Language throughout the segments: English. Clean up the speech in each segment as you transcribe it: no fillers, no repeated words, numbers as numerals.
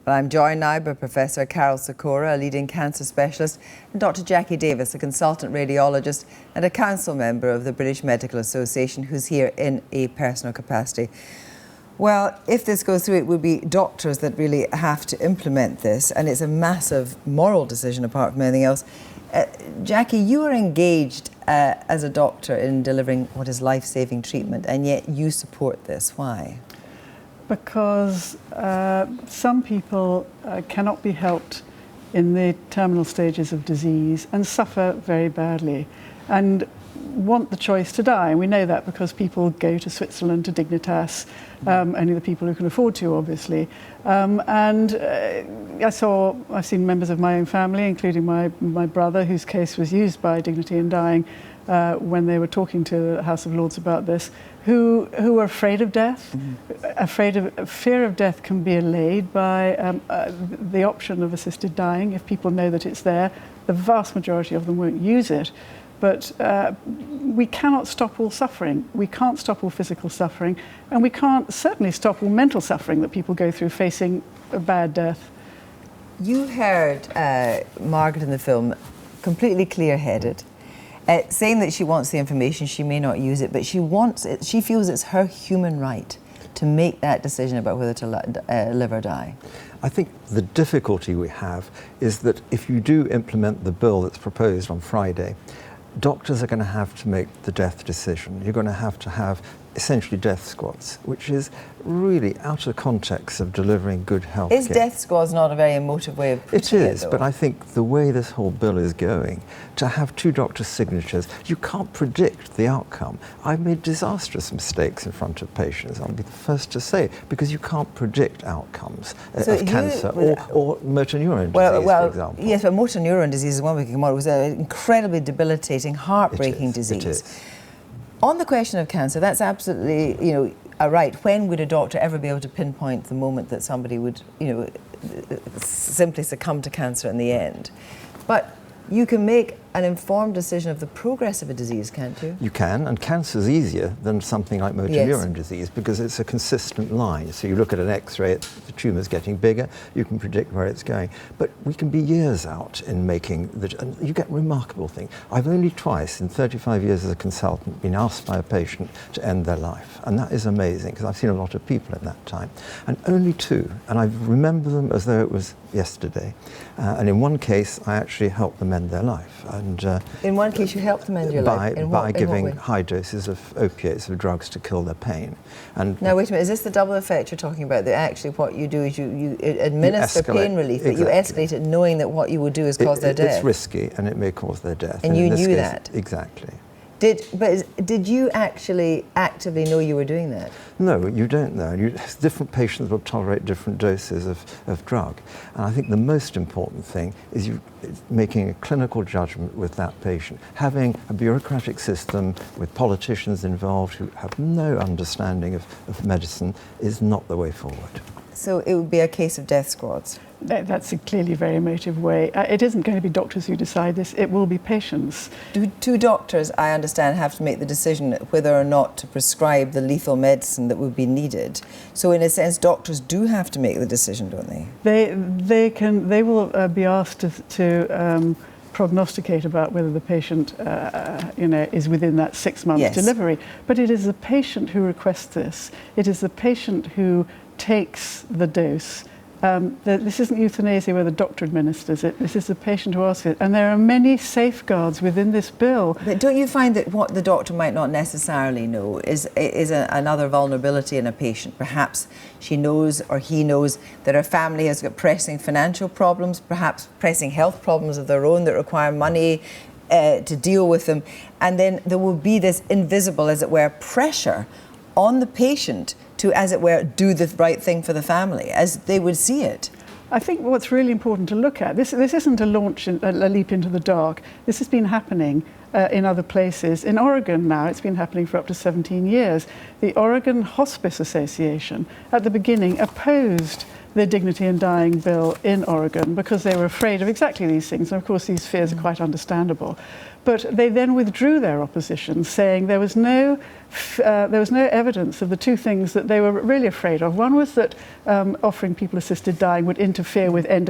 But I'm joined now by Professor Karol, a leading cancer specialist, and Dr. Jacky Davis, a consultant radiologist and a council member of the British Medical Association, who's here in a personal capacity. Well, if this goes through, it would be doctors that really have to implement this, and it's a massive moral decision apart from anything else. Jacky, you are engaged as a doctor in delivering what is life-saving treatment, and yet you support this. Why? Because some people cannot be helped in the terminal stages of disease and suffer very badly and want the choice to die. And we know that because people go to Switzerland to Dignitas, only the people who can afford to, obviously. I've seen members of my own family, including my brother, whose case was used by Dignity in Dying, when they were talking to the House of Lords about this, who were afraid of death. Fear of death can be allayed by the option of assisted dying. If people know that it's there, the vast majority of them won't use it. But we cannot stop all suffering. We can't stop all physical suffering, and we can't certainly stop all mental suffering that people go through facing a bad death. You heard Margaret in the film completely clear-headed, saying that she wants the information, she may not use it, but she wants it. She feels it's her human right to make that decision about whether to live or die. I think the difficulty we have is that if you do implement the bill that's proposed on Friday, doctors are going to have to make the death decision. You're going to have essentially death squads, which is really out of context of delivering good health care. Is death squads not a very emotive way of putting it? It is, but I think the way this whole bill is going, to have two doctors' signatures, you can't predict the outcome. I've made disastrous mistakes in front of patients, I'll be the first to say, because you can't predict outcomes of cancer or motor neuron disease, for example. Yes, but motor neuron disease is one we can come on. It was an incredibly debilitating, heartbreaking disease. It is. On the question of cancer, that's absolutely, a right. When would a doctor ever be able to pinpoint the moment that somebody would, simply succumb to cancer in the end? But you can make an informed decision of the progress of a disease, can't you? You can, and cancer is easier than something like motor neuron disease because it's a consistent line. So you look at an X-ray, the tumour's getting bigger, you can predict where it's going. But we can be years out in making and you get remarkable things. I've only twice in 35 years as a consultant been asked by a patient to end their life, and that is amazing because I've seen a lot of people in that time, and only two, and I remember them as though it was yesterday. And in one case, I actually helped them end their life. And in one case, you helped them end your life? By giving high doses of opiates, of drugs to kill their pain. And now, wait a minute, is this the double effect you're talking about? That actually what you do is you administer pain relief, but you escalate it knowing that what you will do is cause their death. It's risky, and it may cause their death. And you knew that? Exactly. Did you actually actively know you were doing that? No, you don't know. Different patients will tolerate different doses of drug. And I think the most important thing is making a clinical judgment with that patient. Having a bureaucratic system with politicians involved who have no understanding of medicine is not the way forward. So it would be a case of death squads? That's a clearly very emotive way. It isn't going to be doctors who decide this, it will be patients. Two doctors, I understand, have to make the decision whether or not to prescribe the lethal medicine that would be needed. So in a sense, doctors do have to make the decision, don't they? They will be asked to prognosticate about whether the patient is within that 6 months delivery. But it is the patient who requests this. It is the patient who takes the dose. This isn't euthanasia where the doctor administers it. This is the patient who asks it. And there are many safeguards within this bill. But don't you find that what the doctor might not necessarily know is another vulnerability in a patient? Perhaps she knows or he knows that her family has got pressing financial problems, perhaps pressing health problems of their own that require money to deal with them. And then there will be this invisible, as it were, pressure on the patient to, as it were, do the right thing for the family, as they would see it. I think what's really important to look at, this isn't a leap into the dark. This has been happening in other places. In Oregon now, it's been happening for up to 17 years. The Oregon Hospice Association, at the beginning, opposed the Dignity in Dying bill in Oregon because they were afraid of exactly these things. And of course, these fears are quite understandable. But they then withdrew their opposition, saying there was no there was no evidence of the two things that they were really afraid of. One was that offering people assisted dying would interfere with end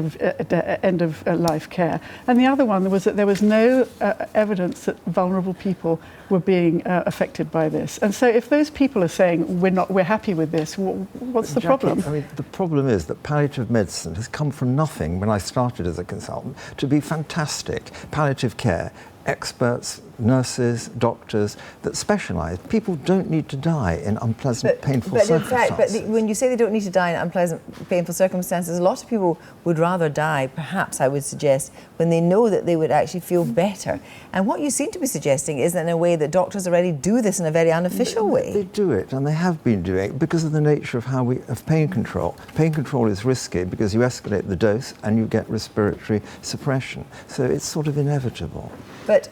of life care, and the other one was that there was no evidence that vulnerable people were being affected by this. And so, if those people are saying we're happy with this, what's the problem? I mean, the problem is that palliative medicine has come from nothing when I started as a consultant to be fantastic. Palliative care, experts, nurses, doctors that specialise. People don't need to die in unpleasant, painful circumstances. In fact, when you say they don't need to die in unpleasant, painful circumstances, a lot of people would rather die, perhaps I would suggest, when they know that they would actually feel better. And what you seem to be suggesting is that in a way that doctors already do this in a very unofficial way. They do it, and they have been doing it because of the nature of of pain control. Pain control is risky because you escalate the dose and you get respiratory suppression. So it's sort of inevitable. But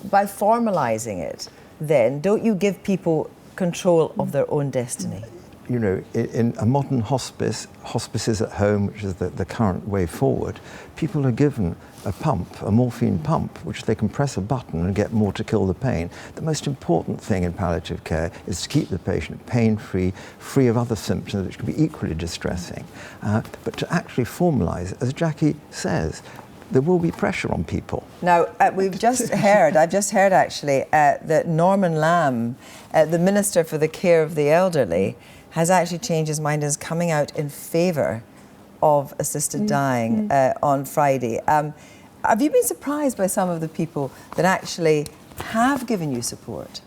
by formalising it, then, don't you give people control of their own destiny? You know, in a modern hospices at home, which is the current way forward, people are given a pump, a morphine pump, which they can press a button and get more to kill the pain. The most important thing in palliative care is to keep the patient pain-free, free of other symptoms which can be equally distressing. But to actually formalise it, as Jacky says, there will be pressure on people. Now, I've just heard actually that Norman Lamb, the Minister for the Care of the Elderly, has actually changed his mind and is coming out in favour of assisted dying on Friday. Have you been surprised by some of the people that actually have given you support?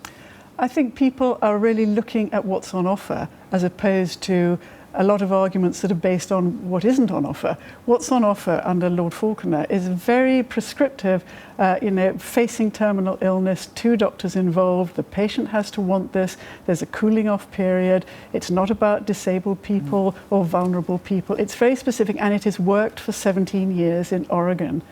I think people are really looking at what's on offer as opposed to a lot of arguments that are based on what isn't on offer. What's on offer under Lord Falconer is very prescriptive, facing terminal illness, 2 doctors involved, the patient has to want this, there's a cooling off period, it's not about disabled people or vulnerable people, it's very specific, and it has worked for 17 years in Oregon.